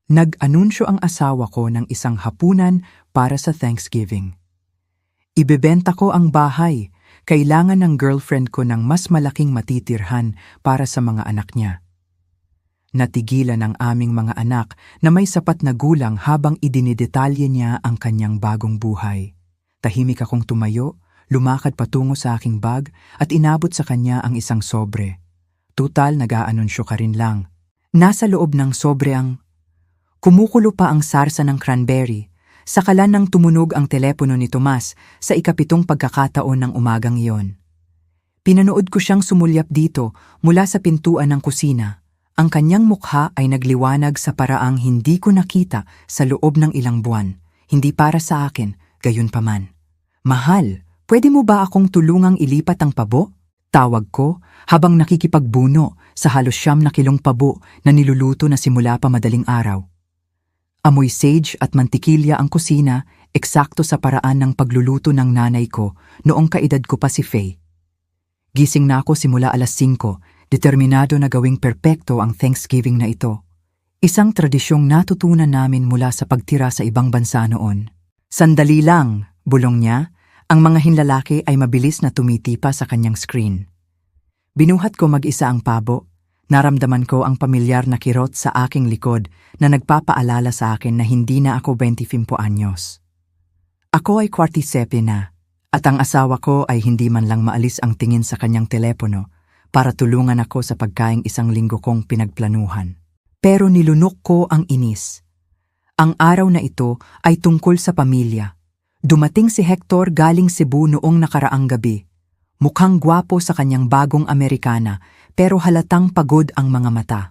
Nag-anunsyo ang asawa ko ng isang hapunan para sa Thanksgiving. Ibebenta ko ang bahay. Kailangan ng girlfriend ko ng mas malaking matitirhan para sa mga anak niya. Natigilan ang aming mga anak na may sapat na gulang habang idinidetalye niya ang kanyang bagong buhay. Tahimik akong tumayo, lumakad patungo sa aking bag at inabot sa kanya ang isang sobre. Tutal, nag-aanunsyo ka rin lang. Nasa loob ng sobre ang kumukulo pa ang sarsa ng cranberry. Sakalan nang tumunog ang telepono ni Tomas sa ikapitong pagkakataon ng umagang iyon. Pinanood ko siyang sumulyap dito mula sa pintuan ng kusina. Ang kanyang mukha ay nagliwanag sa paraang hindi ko nakita sa loob ng ilang buwan. Hindi para sa akin, gayunpaman. Mahal, pwede mo ba akong tulungang ilipat ang pabo? Tawag ko habang nakikipagbuno sa halos 9 na kilong pabo na niluluto na simula pa madaling araw. Amoy sage at mantikilya ang kusina, eksakto sa paraan ng pagluluto ng nanay ko noong kaedad ko pa si Faye. Gising na ako simula alas 5, determinado na gawing perpekto ang Thanksgiving na ito. Isang tradisyong natutunan namin mula sa pagtira sa ibang bansa noon. Sandali lang, bulong niya, ang mga hinlalaki ay mabilis na tumitipa sa kanyang screen. Binuhat ko mag-isa ang pabo. Naramdaman ko ang pamilyar na kirot sa aking likod na nagpapaalala sa akin na hindi na ako 25 anyos. Ako ay 47 na, at ang asawa ko ay hindi man lang maalis ang tingin sa kanyang telepono para tulungan ako sa pagkaing 1 linggo kong pinagplanuhan. Pero nilunok ko ang inis. Ang araw na ito ay tungkol sa pamilya. Dumating si Hector galing Cebu noong nakaraang gabi. Mukhang gwapo sa kanyang bagong Amerikana, pero halatang pagod ang mga mata.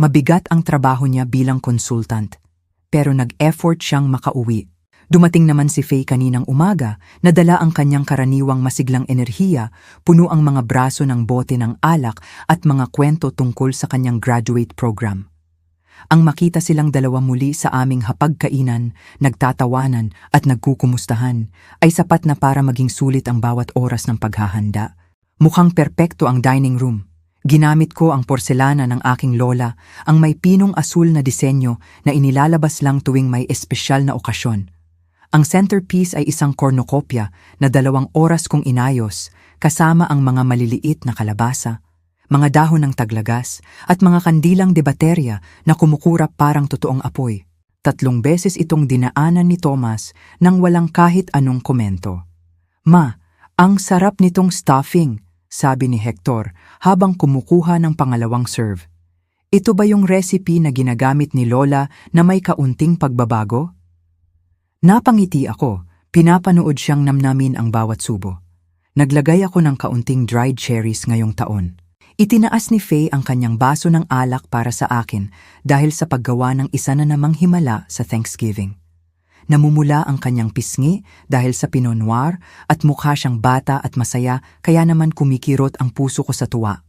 Mabigat ang trabaho niya bilang consultant, pero nag-effort siyang makauwi. Dumating naman si Faye kaninang umaga, nadala ang kanyang karaniwang masiglang enerhiya, puno ang mga braso ng bote ng alak at mga kwento tungkol sa kanyang graduate program. Ang makita silang dalawa muli sa aming hapagkainan, nagtatawanan at nagkukumustahan, ay sapat na para maging sulit ang bawat oras ng paghahanda. Mukhang perpekto ang dining room. Ginamit ko ang porselana ng aking lola, ang may pinong asul na disenyo na inilalabas lang tuwing may espesyal na okasyon. Ang centerpiece ay isang cornucopia na 2 oras kong inayos, kasama ang mga maliliit na kalabasa, mga dahon ng taglagas at mga kandilang de baterya na kumukurap parang totoong apoy. 3 beses itong dinaanan ni Thomas nang walang kahit anong komento. "Ma, ang sarap nitong stuffing," sabi ni Hector habang kumukuha ng pangalawang serve. "Ito ba yung recipe na ginagamit ni Lola na may kaunting pagbabago?" Napangiti ako, pinapanood siyang namnamin ang bawat subo. Naglagay ako ng kaunting dried cherries ngayong taon. Itinaas ni Faye ang kanyang baso ng alak para sa akin dahil sa paggawa ng isa na namang himala sa Thanksgiving. Namumula ang kanyang pisngi dahil sa Pinot Noir at mukha siyang bata at masaya, kaya naman kumikirot ang puso ko sa tuwa.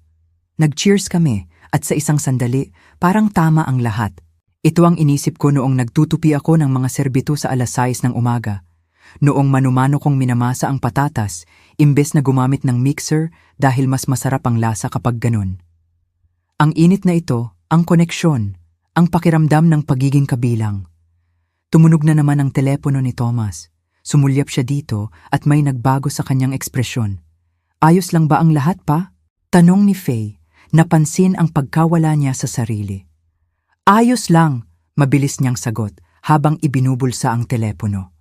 Nag-cheers kami at sa isang sandali parang tama ang lahat. Ito ang inisip ko noong nagtutupi ako ng mga serbito sa alas 6 ng umaga. Noong manumano kong minamasa ang patatas, imbes na gumamit ng mixer dahil mas masarap ang lasa kapag ganun. Ang init na ito, ang koneksyon, ang pakiramdam ng pagiging kabilang. Tumunog na naman ang telepono ni Thomas. Sumulyap siya dito at may nagbago sa kanyang ekspresyon. "Ayos lang ba ang lahat pa?" tanong ni Faye. Napansin ang pagkawala niya sa sarili. "Ayos lang," mabilis niyang sagot habang ibinubulsa ang telepono.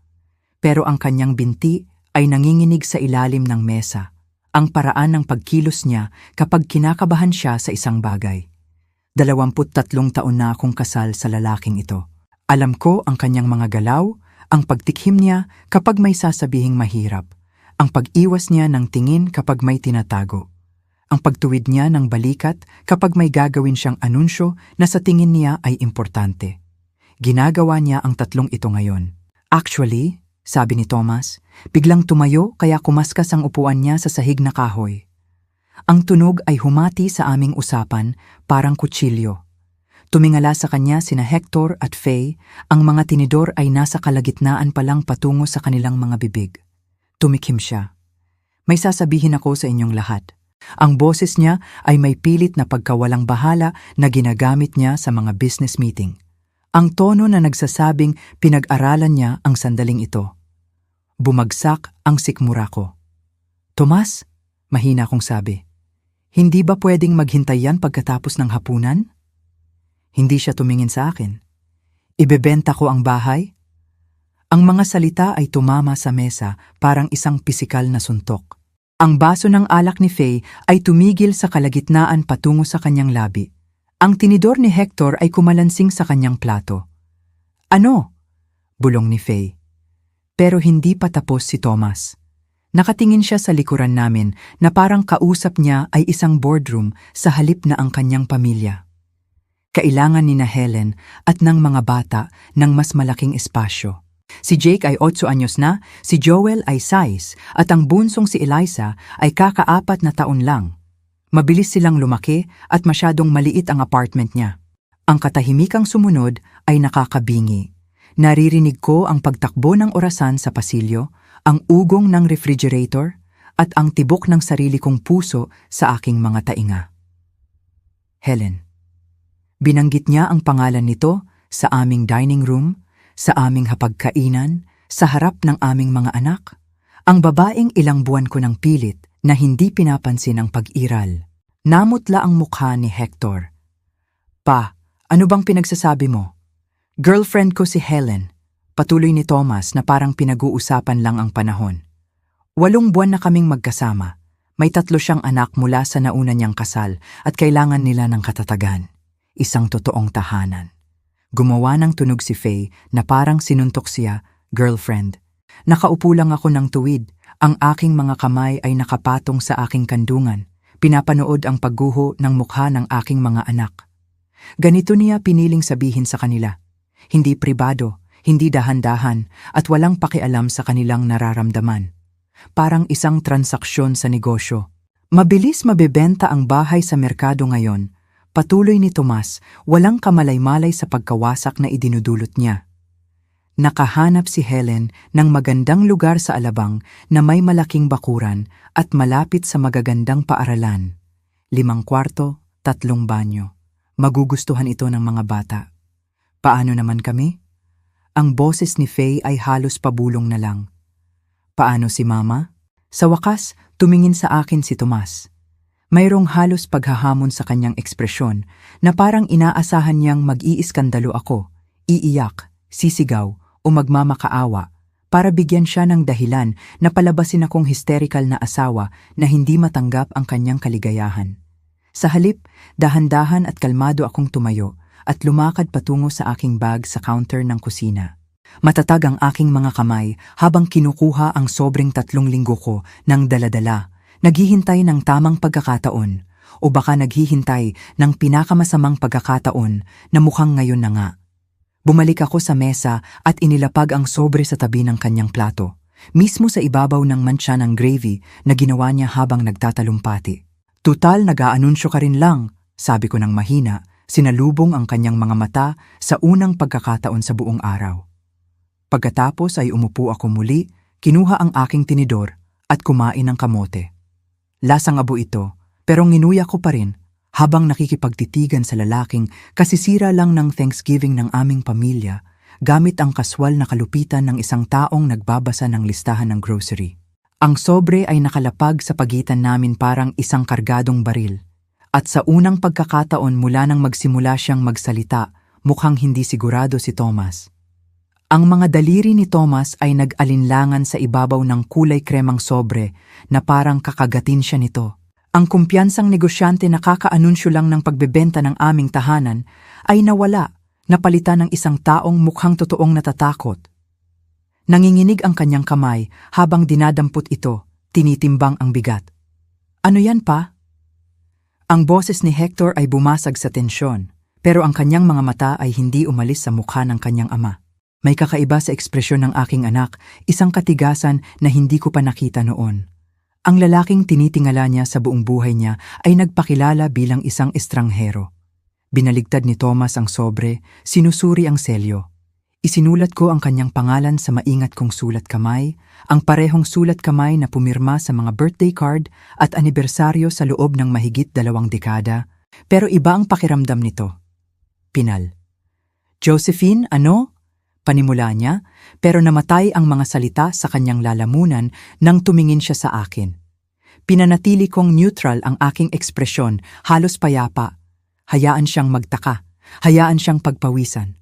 Pero ang kanyang binti ay nanginginig sa ilalim ng mesa. Ang paraan ng pagkilos niya kapag kinakabahan siya sa isang bagay. 23 taon na akong kasal sa lalaking ito. Alam ko ang kanyang mga galaw, ang pagtikhim niya kapag may sasabihing mahirap, ang pag-iwas niya ng tingin kapag may tinatago, ang pagtuwid niya ng balikat kapag may gagawin siyang anunsyo na sa tingin niya ay importante. Ginagawa niya ang 3 ito ngayon. "Actually," sabi ni Thomas, biglang tumayo kaya kumaskas ang upuan niya sa sahig na kahoy. Ang tunog ay humati sa aming usapan parang kutsilyo. Tumingala sa kanya sina Hector at Faye, ang mga tinidor ay nasa kalagitnaan pa lang patungo sa kanilang mga bibig. Tumikim siya. "May sasabihin ako sa inyong lahat." Ang boses niya ay may pilit na pagkawalang bahala na ginagamit niya sa mga business meeting. Ang tono na nagsasabing pinag-aralan niya ang sandaling ito. Bumagsak ang sikmura ko. Tomas, mahina kong sabi, hindi ba pwedeng maghintay yan pagkatapos ng hapunan? Hindi siya tumingin sa akin. Ibebenta ko ang bahay? Ang mga salita ay tumama sa mesa parang isang pisikal na suntok. Ang baso ng alak ni Faye ay tumigil sa kalagitnaan patungo sa kanyang labi. Ang tinidor ni Hector ay kumalansing sa kanyang plato. Ano? Bulong ni Faye. Pero hindi pa tapos si Thomas. Nakatingin siya sa likuran namin na parang kausap niya ay isang boardroom sa halip na ang kanyang pamilya. Kailangan ni na Helen at ng mga bata ng mas malaking espasyo. Si Jake ay 8 anyos na, si Joel ay 6 at ang bunsong si Eliza ay kaka-4 na taon lang. Mabilis silang lumaki at masyadong maliit ang apartment niya. Ang katahimikang sumunod ay nakakabingi. Naririnig ko ang pagtakbo ng orasan sa pasilyo, ang ugong ng refrigerator at ang tibok ng sarili kong puso sa aking mga tainga. Helen. Binanggit niya ang pangalan nito sa aming dining room, sa aming hapagkainan, sa harap ng aming mga anak. Ang babaeng ilang buwan ko ng pilit na hindi pinapansin ang pag-iral. Namutla ang mukha ni Hector. Pa, ano bang pinagsasabi mo? Girlfriend ko si Helen. Patuloy ni Thomas na parang pinag-uusapan lang ang panahon. 8 buwan na kaming magkasama. May 3 siyang anak mula sa nauna niyang kasal at kailangan nila ng katatagan. Isang totoong tahanan. Gumawa ng tunog si Faye na parang sinuntok siya, girlfriend. Nakaupo lang ako ng tuwid. Ang aking mga kamay ay nakapatong sa aking kandungan. Pinapanood ang pagguho ng mukha ng aking mga anak. Ganito niya piniling sabihin sa kanila. Hindi pribado, hindi dahan-dahan, at walang pakialam sa kanilang nararamdaman. Parang isang transaksyon sa negosyo. Mabilis mabebenta ang bahay sa merkado ngayon. Patuloy ni Tomas, walang kamalay-malay sa pagkawasak na idinudulot niya. Nakahanap si Helen ng magandang lugar sa Alabang na may malaking bakuran at malapit sa magagandang paaralan. 5 kwarto, 3 banyo. Magugustuhan ito ng mga bata. Paano naman kami? Ang boses ni Faye ay halos pabulong na lang. Paano si Mama? Sa wakas, tumingin sa akin si Tomas. Mayroong halos paghahamon sa kanyang ekspresyon na parang inaasahan niyang mag-iiskandalo ako, iiyak, sisigaw o magmamakaawa para bigyan siya ng dahilan na palabasin akong hysterical na asawa na hindi matanggap ang kanyang kaligayahan. Sa halip, dahan-dahan at kalmado akong tumayo at lumakad patungo sa aking bag sa counter ng kusina. Matatag ang aking mga kamay habang kinukuha ang sobrang 3 linggo ko ng daladala. Naghihintay ng tamang pagkakataon o baka naghihintay ng pinakamasamang pagkakataon na mukhang ngayon na nga. Bumalik ako sa mesa at inilapag ang sobre sa tabi ng kanyang plato, mismo sa ibabaw ng mantsa ng gravy na ginawa niya habang nagtatalumpati. Tutal, nag-aanunsyo ka rin lang, sabi ko ng mahina, sinalubong ang kanyang mga mata sa unang pagkakataon sa buong araw. Pagkatapos ay umupo ako muli, kinuha ang aking tinidor at kumain ng kamote. Lasang abo ito, pero nginuya ko pa rin habang nakikipagtitigan sa lalaking kasisira lang ng Thanksgiving ng aming pamilya gamit ang kaswal na kalupitan ng isang taong nagbabasa ng listahan ng grocery. Ang sobre ay nakalapag sa pagitan namin parang isang kargadong baril. At sa unang pagkakataon mula nang magsimula siyang magsalita, mukhang hindi sigurado si Thomas. Ang mga daliri ni Thomas ay nag-alinlangan sa ibabaw ng kulay kremang sobre na parang kakagatin siya nito. Ang kumpiyansang negosyante na kakaanunsyo lang ng pagbebenta ng aming tahanan ay nawala, napalitan ng isang taong mukhang totoong natatakot. Nanginginig ang kanyang kamay habang dinadampot ito, tinitimbang ang bigat. Ano yan pa? Ang boses ni Hector ay bumasag sa tensyon, pero ang kanyang mga mata ay hindi umalis sa mukha ng kanyang ama. May kakaiba sa ekspresyon ng aking anak, isang katigasan na hindi ko pa nakita noon. Ang lalaking tinitingala niya sa buong buhay niya ay nagpakilala bilang isang estranghero. Binaligtad ni Thomas ang sobre, sinusuri ang selyo. Isinulat ko ang kanyang pangalan sa maingat kong sulat kamay, ang parehong sulat kamay na pumirma sa mga birthday card at anibersaryo sa loob ng mahigit 2 dekada, pero iba ang pakiramdam nito. Pinal. Josephine, ano? Panimula niya, pero namatay ang mga salita sa kanyang lalamunan nang tumingin siya sa akin. Pinanatili kong neutral ang aking ekspresyon, halos payapa. Hayaan siyang magtaka, hayaan siyang pagpawisan.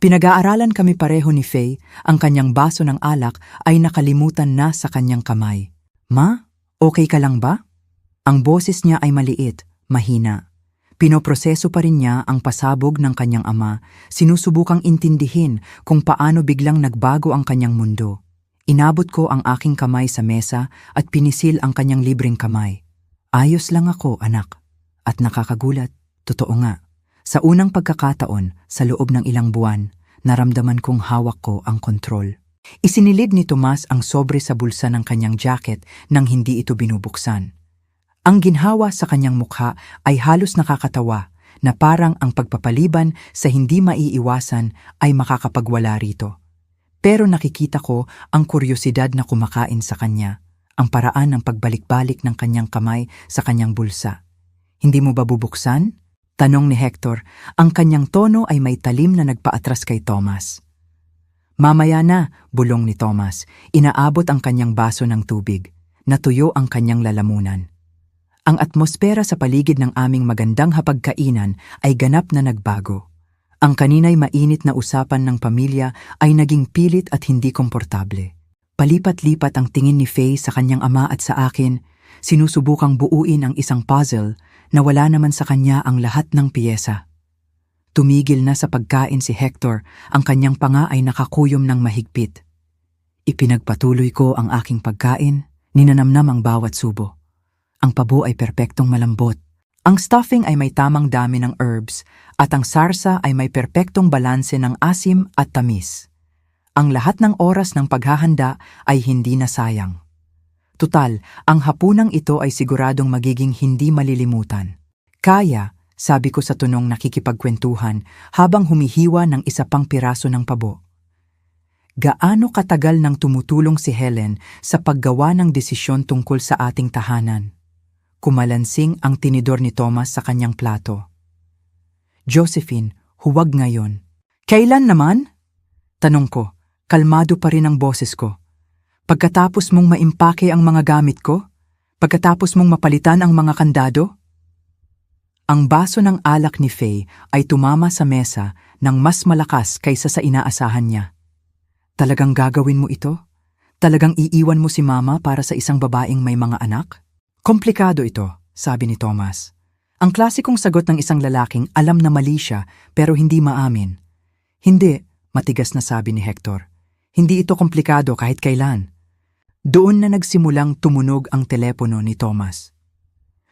Pinag-aaralan kami pareho ni Faye, ang kanyang baso ng alak ay nakalimutan na sa kanyang kamay. Ma, okay ka lang ba? Ang boses niya ay maliit, mahina. Pinoproseso pa rin niya ang pasabog ng kanyang ama, sinusubukang intindihin kung paano biglang nagbago ang kanyang mundo. Inabot ko ang aking kamay sa mesa at pinisil ang kanyang libreng kamay. Ayos lang ako, anak. At nakakagulat, totoo nga. Sa unang pagkakataon, sa loob ng ilang buwan, naramdaman kong hawak ko ang kontrol. Isinilid ni Tomas ang sobre sa bulsa ng kanyang jacket nang hindi ito binubuksan. Ang ginhawa sa kanyang mukha ay halos nakakatawa na parang ang pagpapaliban sa hindi maiiwasan ay makakapagwala rito. Pero nakikita ko ang kuryosidad na kumakain sa kanya, ang paraan ng pagbalik-balik ng kanyang kamay sa kanyang bulsa. Hindi mo ba bubuksan? Tanong ni Hector, ang kanyang tono ay may talim na nagpaatras kay Thomas. Mamaya na, bulong ni Thomas, inaabot ang kanyang baso ng tubig. Natuyo ang kanyang lalamunan. Ang atmosfera sa paligid ng aming magandang hapagkainan ay ganap na nagbago. Ang kanina'y mainit na usapan ng pamilya ay naging pilit at hindi komportable. Palipat-lipat ang tingin ni Faye sa kanyang ama at sa akin, sinusubukang buuin ang isang puzzle na wala naman sa kanya ang lahat ng piyesa. Tumigil na sa pagkain si Hector, ang kanyang panga ay nakakuyom ng mahigpit. Ipinagpatuloy ko ang aking pagkain, ninanamnam ang bawat subo. Ang pabo ay perpektong malambot. Ang stuffing ay may tamang dami ng herbs at ang sarsa ay may perpektong balanse ng asim at tamis. Ang lahat ng oras ng paghahanda ay hindi nasayang. Tutal, ang hapunang ito ay siguradong magiging hindi malilimutan. Kaya, sabi ko sa tunong nakikipagkwentuhan habang humihiwa ng isa pang piraso ng pabo. Gaano katagal nang tumutulong si Helen sa paggawa ng desisyon tungkol sa ating tahanan? Kumalansing ang tinidor ni Thomas sa kanyang plato. Josephine, huwag ngayon. Kailan naman? Tanong ko, kalmado pa rin ang boses ko. Pagkatapos mong maimpake ang mga gamit ko? Pagkatapos mong mapalitan ang mga kandado? Ang baso ng alak ni Faye ay tumama sa mesa ng mas malakas kaysa sa inaasahan niya. Talagang gagawin mo ito? Talagang iiwan mo si Mama para sa isang babaeng may mga anak? Komplikado ito, sabi ni Thomas. Ang klasikong sagot ng isang lalaking alam na mali siya pero hindi maamin. Hindi, matigas na sabi ni Hector. Hindi ito komplikado kahit kailan. Doon na nagsimulang tumunog ang telepono ni Thomas.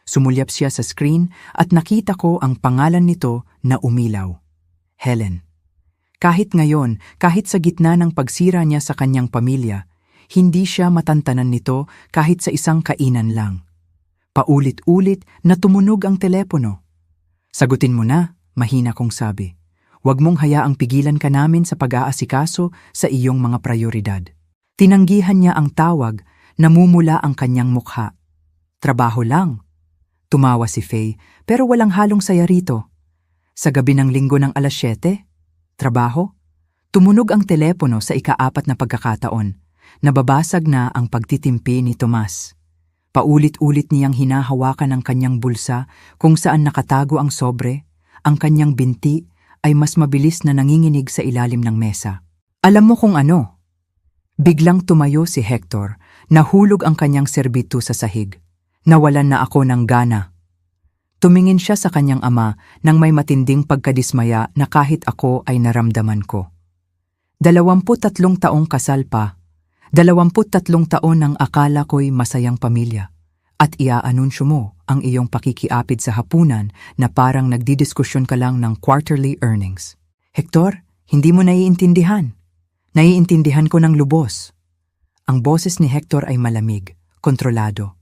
Sumulyap siya sa screen at nakita ko ang pangalan nito na umilaw. Helen. Kahit ngayon, kahit sa gitna ng pagsira niya sa kanyang pamilya, hindi siya matantanan nito kahit sa isang kainan lang. Paulit-ulit na tumunog ang telepono. Sagutin mo na, mahina kong sabi. Huwag mong hayaang pigilan ka namin sa pag-aasikaso sa iyong mga prioridad. Tinanggihan niya ang tawag, namumula ang kanyang mukha. Trabaho lang. Tumawa si Faye, pero walang halong saya rito. Sa gabi ng linggo ng 7:00, trabaho? Tumunog ang telepono sa ika-4 na pagkakataon. Nababasag na ang pagtitimpi ni Tomas. Paulit-ulit niyang hinahawakan ang kanyang bulsa kung saan nakatago ang sobre. Ang kanyang binti ay mas mabilis na nanginginig sa ilalim ng mesa. Alam mo kung ano? Biglang tumayo si Hector, nahulog ang kanyang serbito sa sahig. Nawalan na ako ng gana. Tumingin siya sa kanyang ama nang may matinding pagkadismaya na kahit ako ay naramdaman ko. 23 taong kasal pa, 23 taon ang akala ko'y masayang pamilya, at iaanunsyo mo ang iyong pakikiapid sa hapunan na parang nagdidiskusyon ka lang ng quarterly earnings. Hector, hindi mo naiintindihan. Naiintindihan ko ng lubos. Ang boses ni Hector ay malamig, kontrolado.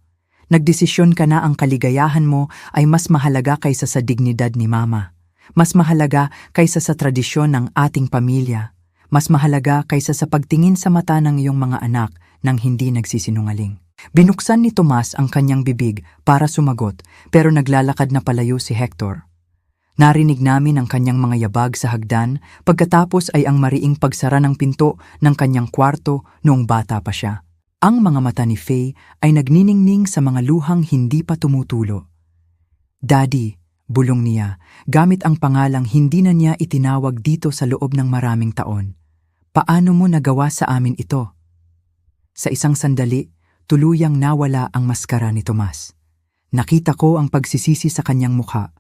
Nagdesisyon ka na ang kaligayahan mo ay mas mahalaga kaysa sa dignidad ni Mama. Mas mahalaga kaysa sa tradisyon ng ating pamilya. Mas mahalaga kaysa sa pagtingin sa mata ng iyong mga anak nang hindi nagsisinungaling. Binuksan ni Tomas ang kanyang bibig para sumagot pero naglalakad na palayo si Hector. Narinig namin ang kanyang mga yabag sa hagdan, pagkatapos ay ang mariing pagsara ng pinto ng kanyang kwarto noong bata pa siya. Ang mga mata ni Faye ay nagniningning sa mga luhang hindi pa tumutulo. "Daddy," bulong niya, gamit ang pangalang hindi na niya itinawag dito sa loob ng maraming taon. "Paano mo nagawa sa amin ito?" Sa isang sandali, tuluyang nawala ang maskara ni Tomas. Nakita ko ang pagsisisi sa kanyang mukha.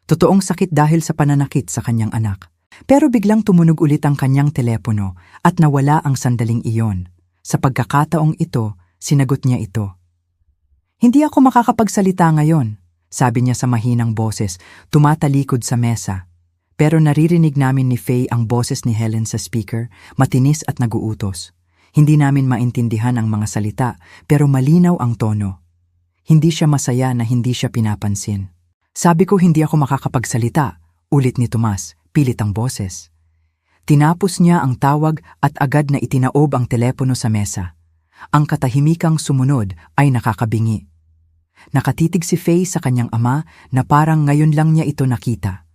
Totoong sakit dahil sa pananakit sa kanyang anak. Pero biglang tumunog ulit ang kanyang telepono at nawala ang sandaling iyon. Sa pagkakataong ito, sinagot niya ito. "Hindi ako makakapagsalita ngayon," sabi niya sa mahinang boses, tumatalikod sa mesa. Pero naririnig namin ni Faye ang boses ni Helen sa speaker, matinis at naguutos. Hindi namin maintindihan ang mga salita, pero malinaw ang tono. Hindi siya masaya na hindi siya pinapansin. "Sabi ko hindi ako makakapagsalita," ulit ni Tomas, pilit ang boses. Tinapos niya ang tawag at agad na itinaob ang telepono sa mesa. Ang katahimikang sumunod ay nakakabingi. Nakatitig si Faye sa kanyang ama na parang ngayon lang niya ito nakita.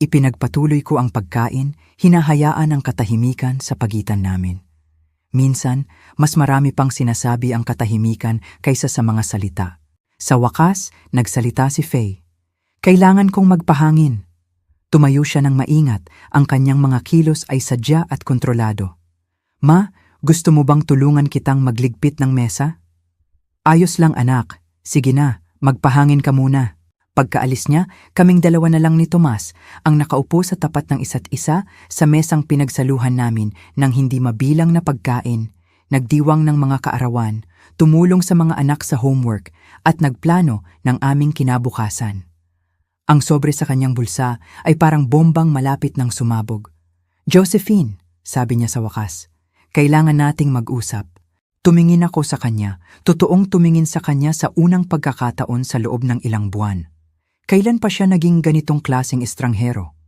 Ipinagpatuloy ko ang pagkain, hinahayaan ang katahimikan sa pagitan namin. Minsan, mas marami pang sinasabi ang katahimikan kaysa sa mga salita. Sa wakas, nagsalita si Faye. "Kailangan kong magpahangin." Tumayo siya ng maingat, ang kanyang mga kilos ay sadya at kontrolado. "Ma, gusto mo bang tulungan kitang magligpit ng mesa?" "Ayos lang anak, sige na, magpahangin ka muna." Pagkaalis niya, kaming dalawa na lang ni Tomas ang nakaupo sa tapat ng isa't isa sa mesang pinagsaluhan namin ng hindi mabilang na pagkain, nagdiwang ng mga kaarawan, tumulong sa mga anak sa homework at nagplano ng aming kinabukasan. Ang sobre sa kanyang bulsa ay parang bombang malapit ng sumabog. "Josephine," sabi niya sa wakas, "kailangan nating mag-usap." Tumingin ako sa kanya, totoong tumingin sa kanya sa unang pagkakataon sa loob ng ilang buwan. Kailan pa siya naging ganitong klaseng estranghero?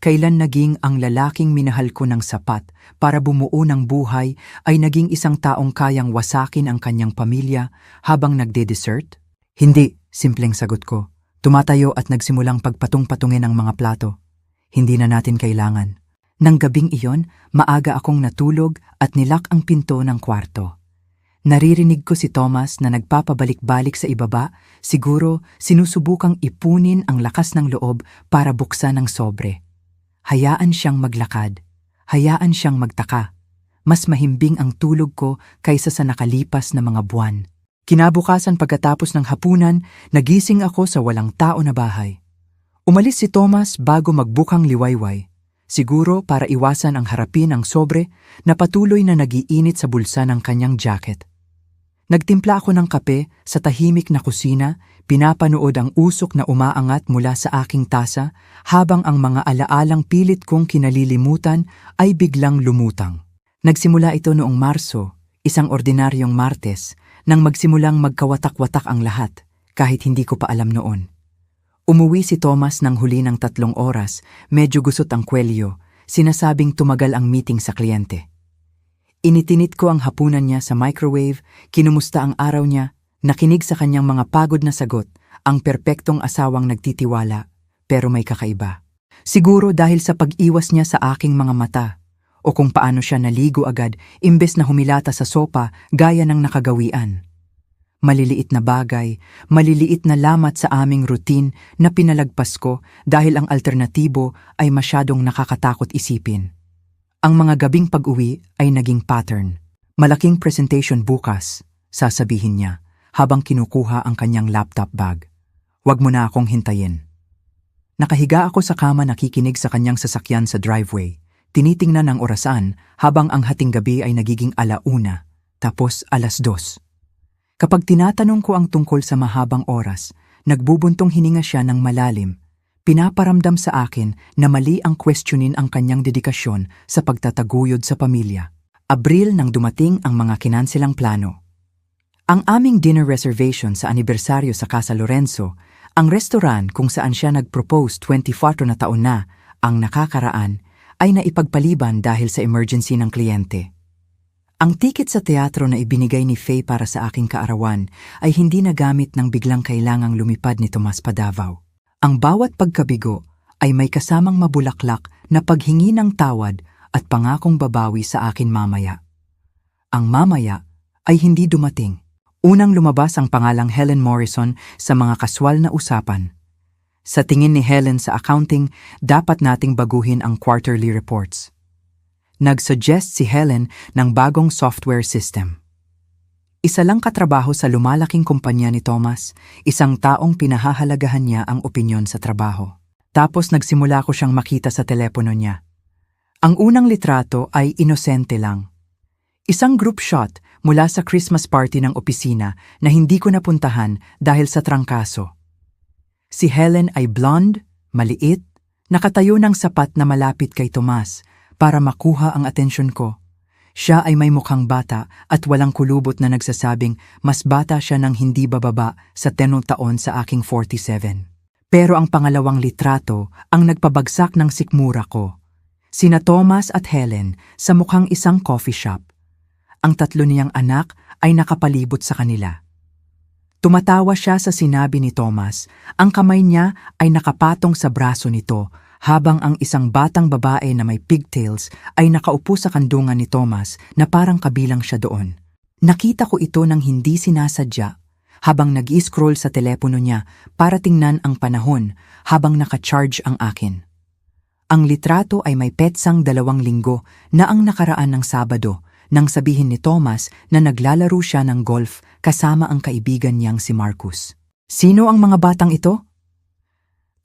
Kailan naging ang lalaking minahal ko ng sapat para bumuo ng buhay ay naging isang taong kayang wasakin ang kanyang pamilya habang nagde-dessert? "Hindi," simpleng sagot ko. Tumatayo at nagsimulang pagpatung-patungin ang mga plato. "Hindi na natin kailangan." Nang gabing iyon, maaga akong natulog at nilak ang pinto ng kwarto. Naririnig ko si Thomas na nagpapabalik-balik sa ibaba, siguro sinusubukang ipunin ang lakas ng loob para buksan ang sobre. Hayaan siyang maglakad, hayaan siyang magtaka. Mas mahimbing ang tulog ko kaysa sa nakalipas na mga buwan. Kinabukasan pagkatapos ng hapunan, nagising ako sa walang tao na bahay. Umalis si Thomas bago magbukang liwayway. Siguro para iwasan ang harapin ang sobre na patuloy na nagiinit sa bulsa ng kanyang jacket. Nagtimpla ako ng kape sa tahimik na kusina, pinapanood ang usok na umaangat mula sa aking tasa habang ang mga alaalang pilit kong kinalilimutan ay biglang lumutang. Nagsimula ito noong Marso, isang ordinaryong Martes, nang magsimulang magkawatak-watak ang lahat, kahit hindi ko pa alam noon. Umuwi si Thomas ng huli ng 3 oras, medyo gusot ang kwelyo, sinasabing tumagal ang meeting sa kliyente. Initinit ko ang hapunan niya sa microwave, kinumusta ang araw niya, nakinig sa kanyang mga pagod na sagot, ang perpektong asawang nagtitiwala, pero may kakaiba. Siguro dahil sa pag-iwas niya sa aking mga mata, o kung paano siya naligo agad imbes na humilata sa sopa gaya ng nakagawian. Maliliit na bagay, maliliit na lamat sa aming routine na pinalagpas ko dahil ang alternatibo ay masyadong nakakatakot isipin. Ang mga gabing pag-uwi ay naging pattern. "Malaking presentation bukas," sasabihin niya habang kinukuha ang kanyang laptop bag. "Huwag mo na akong hintayin." Nakahiga ako sa kama nakikinig sa kanyang sasakyan sa driveway. Tinitingnan ang orasan habang ang hating gabi ay nagiging 1:00, tapos 2:00. Kapag tinatanong ko ang tungkol sa mahabang oras, nagbubuntong hininga siya ng malalim. Pinaparamdam sa akin na mali ang questionin ang kanyang dedikasyon sa pagtataguyod sa pamilya. Abril nang dumating ang mga kinanselang plano. Ang aming dinner reservation sa anibersaryo sa Casa Lorenzo, ang restaurant kung saan siya nag-propose 24 na taon na ang nakakaraan, ay naipagpaliban dahil sa emergency ng kliyente. Ang tiket sa teatro na ibinigay ni Faye para sa aking kaarawan ay hindi nagamit nang biglang kailangang lumipad ni Tomas pa Davao. Ang bawat pagkabigo ay may kasamang mabulaklak na paghingi ng tawad at pangakong babawi sa akin mamaya. Ang mamaya ay hindi dumating. Unang lumabas ang pangalang Helen Morrison sa mga kaswal na usapan. Sa tingin ni Helen sa accounting, dapat nating baguhin ang quarterly reports. Nag-suggest si Helen ng bagong software system. Isa lang katrabaho sa lumalaking kumpanya ni Thomas, isang taong pinahahalagahan niya ang opinyon sa trabaho. Tapos nagsimula ko siyang makita sa telepono niya. Ang unang litrato ay inosente lang. Isang group shot mula sa Christmas party ng opisina na hindi ko napuntahan dahil sa trangkaso. Si Helen ay blonde, maliit, nakatayo ng sapat na malapit kay Tomas para makuha ang atensyon ko. Siya ay may mukhang bata at walang kulubot na nagsasabing mas bata siya ng hindi bababa sa 10 taon sa aking 47. Pero ang pangalawang litrato ang nagpabagsak ng sikmura ko. Sina Thomas at Helen sa mukhang isang coffee shop. Ang tatlo niyang anak ay nakapalibot sa kanila. Tumatawa siya sa sinabi ni Thomas. Ang kamay niya ay nakapatong sa braso nito habang ang isang batang babae na may pigtails ay nakaupo sa kandungan ni Thomas na parang kabilang siya doon. Nakita ko ito nang hindi sinasadya habang nag-i-scroll sa telepono niya para tingnan ang panahon habang naka-charge ang akin. Ang litrato ay may petsang 2 linggo na ang nakaraan ng Sabado nang sabihin ni Thomas na naglalaro siya ng golf kasama ang kaibigan niyang si Marcus. Sino ang mga batang ito?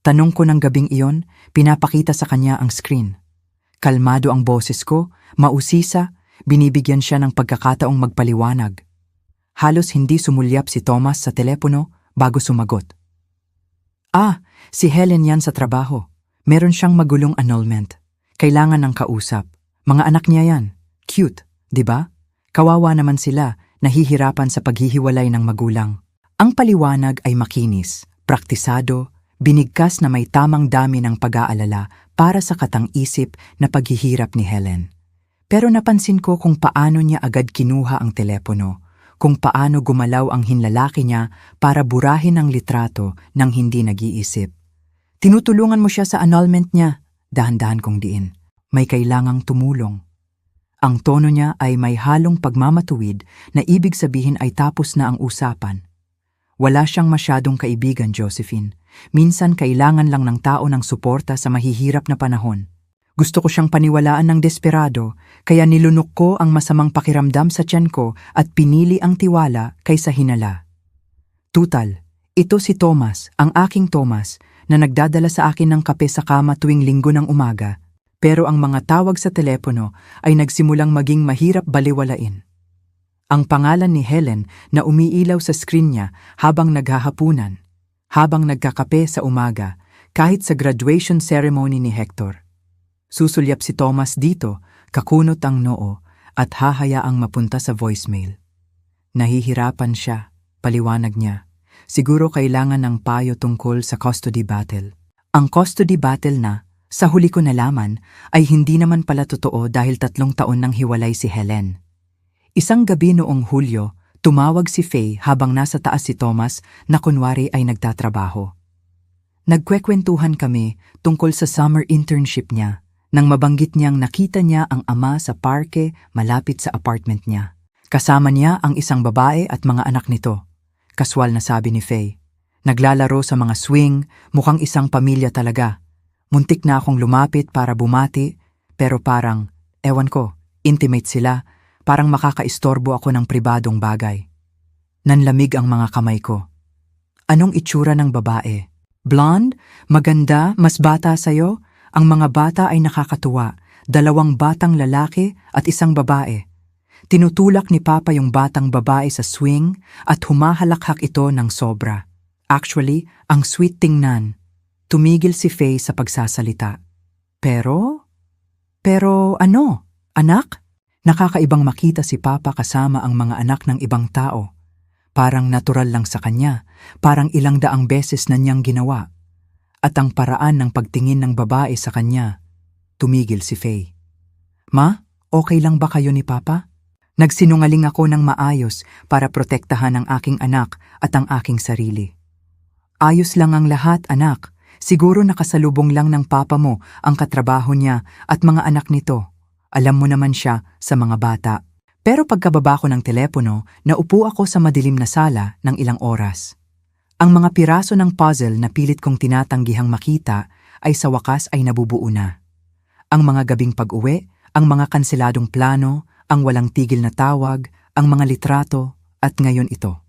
Tanong ko ng gabing iyon, pinapakita sa kanya ang screen. Kalmado ang boses ko, mausisa, binibigyan siya ng pagkakataong magpaliwanag. Halos hindi sumulyap si Thomas sa telepono bago sumagot. Si Helen yan sa trabaho. Meron siyang magulong annulment. Kailangan ng kausap. Mga anak niya yan. Cute, di ba? Kawawa naman sila, nahihirapan sa paghihiwalay ng magulang. Ang paliwanag ay makinis, praktisado, binigkas na may tamang dami ng pag-aalala para sa katang-isip na paghihirap ni Helen. Pero napansin ko kung paano niya agad kinuha ang telepono, kung paano gumalaw ang hinlalaki niya para burahin ang litrato nang hindi nag-iisip. Tinutulungan mo siya sa annulment niya, dahan-dahan kong diin. May kailangang tumulong. Ang tono niya ay may halong pagmamatuwid na ibig sabihin ay tapos na ang usapan. Wala siyang masyadong kaibigan, Josephine. Minsan kailangan lang ng tao ng suporta sa mahihirap na panahon. Gusto ko siyang paniwalaan ng desperado, kaya nilunok ko ang masamang pakiramdam sa tiyan ko at pinili ang tiwala kaysa hinala. Tutal, ito si Thomas, ang aking Thomas, na nagdadala sa akin ng kape sa kama tuwing Linggo ng umaga. Pero ang mga tawag sa telepono ay nagsimulang maging mahirap baliwalain. Ang pangalan ni Helen na umiilaw sa screen niya habang naghahapunan, habang nagkakape sa umaga, kahit sa graduation ceremony ni Hector. Susulyap si Thomas dito, kakunot ang noo at hahayaang mapunta sa voicemail. Nahihirapan siya, paliwanag niya. Siguro kailangan ng payo tungkol sa custody battle. Ang custody battle na, sa huli ko nalaman, ay hindi naman pala totoo dahil 3 taon nang hiwalay si Helen. Isang gabi noong Hulyo, tumawag si Faye habang nasa taas si Thomas na kunwari ay nagtatrabaho. Nagkwekwentuhan kami tungkol sa summer internship niya nang mabanggit niyang nakita niya ang ama sa parke malapit sa apartment niya. Kasama niya ang isang babae at mga anak nito. Kaswal na sabi ni Faye. Naglalaro sa mga swing, mukhang isang pamilya talaga. Muntik na akong lumapit para bumati, pero parang, ewan ko, intimate sila. Parang makakaistorbo ako ng pribadong bagay. Nanlamig ang mga kamay ko. Anong itsura ng babae? Blonde? Maganda? Mas bata sa'yo? Ang mga bata ay nakakatuwa. 2 batang lalaki at 1 babae. Tinutulak ni Papa yung batang babae sa swing at humahalakhak ito ng sobra. Actually, ang sweet tingnan. Tumigil si Faye sa pagsasalita. Pero ano? Anak? Nakakaibang makita si Papa kasama ang mga anak ng ibang tao. Parang natural lang sa kanya, parang ilang daang beses na niyang ginawa. At ang paraan ng pagtingin ng babae sa kanya, tumigil si Faye. Ma, okay lang ba kayo ni Papa? Nagsinungaling ako ng maayos para protektahan ang aking anak at ang aking sarili. Ayos lang ang lahat, anak. Siguro nakasalubong lang ng papa mo ang katrabaho niya at mga anak nito. Alam mo naman siya sa mga bata. Pero pagkababa ko ng telepono, naupo ako sa madilim na sala ng ilang oras. Ang mga piraso ng puzzle na pilit kong tinatanggihang makita ay sa wakas ay nabubuo na. Ang mga gabing pag-uwi, ang mga kanseladong plano, ang walang tigil na tawag, ang mga litrato, at ngayon ito.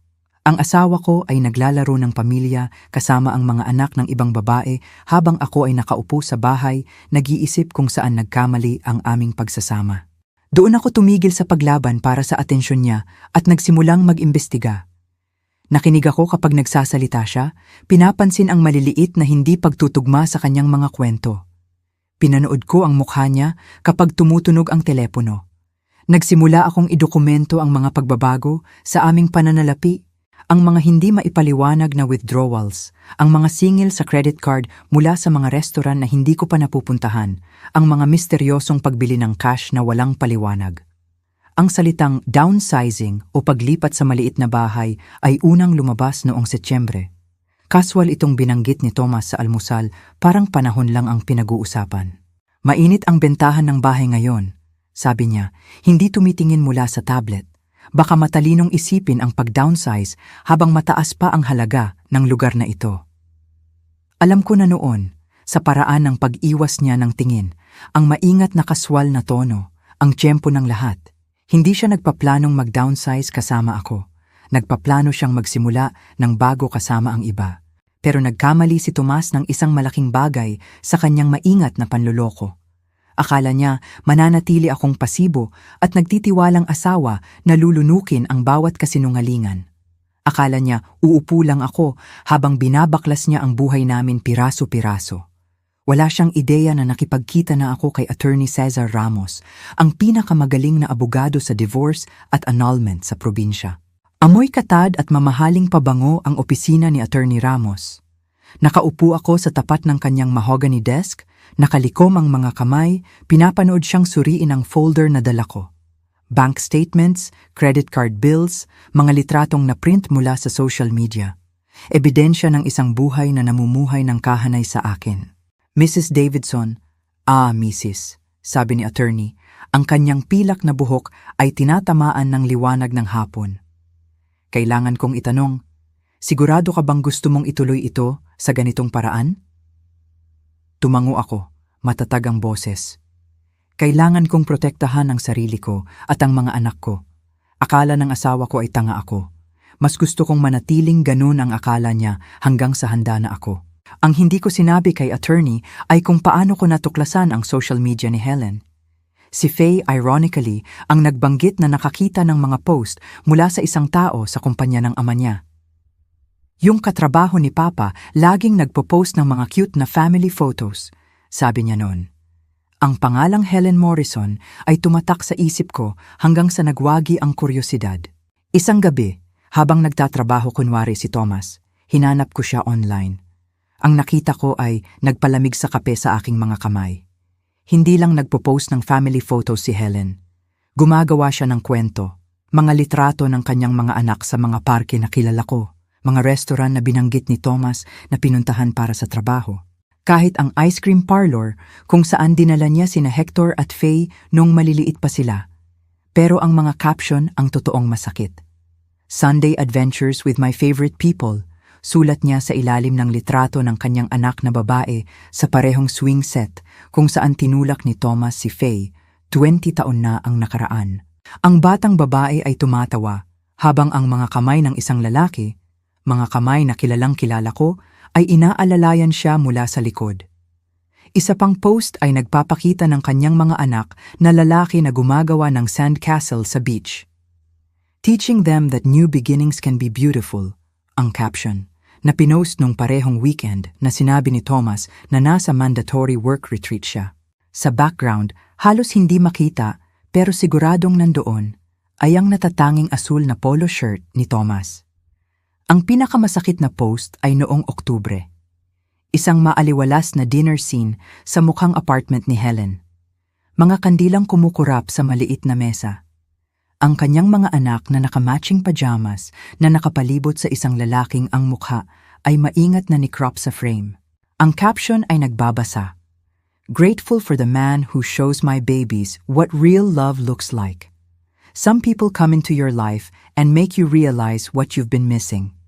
Ang asawa ko ay naglalaro ng pamilya kasama ang mga anak ng ibang babae habang ako ay nakaupo sa bahay, nag-iisip kung saan nagkamali ang aming pagsasama. Doon ako tumigil sa paglaban para sa atensyon niya at nagsimulang mag-imbestiga. Nakinig ako kapag nagsasalita siya, pinapansin ang maliliit na hindi pagtutugma sa kanyang mga kwento. Pinanood ko ang mukha niya kapag tumutunog ang telepono. Nagsimula akong idokumento ang mga pagbabago sa aming pananalapi, ang mga hindi maipaliwanag na withdrawals, ang mga singil sa credit card mula sa mga restoran na hindi ko pa napupuntahan, ang mga misteryosong pagbili ng cash na walang paliwanag. Ang salitang downsizing o paglipat sa maliit na bahay ay unang lumabas noong Setyembre. Casual itong binanggit ni Thomas sa almusal, parang panahon lang ang pinag-uusapan. Mainit ang bentahan ng bahay ngayon, sabi niya, hindi tumitingin mula sa tablet. Baka matalinong isipin ang pag-downsize habang mataas pa ang halaga ng lugar na ito. Alam ko na noon, sa paraan ng pag-iwas niya ng tingin, ang maingat na kaswal na tono, ang tiyempo ng lahat. Hindi siya nagpaplanong mag-downsize kasama ako. Nagpaplano siyang magsimula ng bago kasama ang iba. Pero nagkamali si Tomas ng isang malaking bagay sa kanyang maingat na panloloko. Akala niya mananatili akong pasibo at nagtitiwalang asawa na lulunukin ang bawat kasinungalingan. Akala niya uupo lang ako habang binabaklas niya ang buhay namin piraso-piraso. Wala siyang ideya na nakipagkita na ako kay Attorney Cesar Ramos, ang pinakamagaling na abogado sa divorce at annulment sa probinsya. Amoy katad at mamahaling pabango ang opisina ni Attorney Ramos. Nakaupo ako sa tapat ng kanyang mahogany desk, nakalikom ang mga kamay, pinapanood siyang suriin ang folder na dala ko. Bank statements, credit card bills, mga litratong na-print mula sa social media. Ebidensya ng isang buhay na namumuhay ng kahanay sa akin. Mrs. Davidson, Mrs., sabi ni Attorney, ang kanyang pilak na buhok ay tinatamaan ng liwanag ng hapon. Kailangan kong itanong, sigurado ka bang gusto mong ituloy ito sa ganitong paraan? Tumango ako, matatag ang boses. Kailangan kong protektahan ang sarili ko at ang mga anak ko. Akala ng asawa ko ay tanga ako. Mas gusto kong manatiling ganun ang akala niya hanggang sa handa na ako. Ang hindi ko sinabi kay Attorney ay kung paano ko natuklasan ang social media ni Helen. Si Faye, ironically, ang nagbanggit na nakakita ng mga post mula sa isang tao sa kumpanya ng ama niya. Yung katrabaho ni Papa laging nagpo-post ng mga cute na family photos, sabi niya noon. Ang pangalang Helen Morrison ay tumatak sa isip ko hanggang sa nagwagi ang kuryosidad. Isang gabi, habang nagtatrabaho kunwari si Thomas, hinanap ko siya online. Ang nakita ko ay nagpalamig sa kape sa aking mga kamay. Hindi lang nagpo-post ng family photos si Helen. Gumagawa siya ng kwento, mga litrato ng kanyang mga anak sa mga parke na kilala ko, mga restaurant na binanggit ni Thomas na pinuntahan para sa trabaho. Kahit ang ice cream parlor kung saan dinala niya sina Hector at Faye nung maliliit pa sila. Pero ang mga caption ang totoong masakit. Sunday adventures with my favorite people, sulat niya sa ilalim ng litrato ng kanyang anak na babae sa parehong swing set kung saan tinulak ni Thomas si Faye, 20 taon na ang nakaraan. Ang batang babae ay tumatawa habang ang mga kamay ng isang lalaki, mga kamay na kilalang kilala ko, ay inaalalayan siya mula sa likod. Isa pang post ay nagpapakita ng kanyang mga anak na lalaki na gumagawa ng sandcastle sa beach. Teaching them that new beginnings can be beautiful, ang caption, na pinost nung parehong weekend na sinabi ni Thomas na nasa mandatory work retreat siya. Sa background, halos hindi makita pero siguradong nandoon ay ang natatanging asul na polo shirt ni Thomas. Ang pinakamasakit na post ay noong Oktubre. Isang maaliwalas na dinner scene sa mukhang apartment ni Helen. Mga kandilang kumukurap sa maliit na mesa. Ang kanyang mga anak na nakamatching pajamas na nakapalibot sa isang lalaking ang mukha ay maingat na ni-crop sa frame. Ang caption ay nagbabasa, "Grateful for the man who shows my babies what real love looks like. Some people come into your life and make you realize what you've been missing."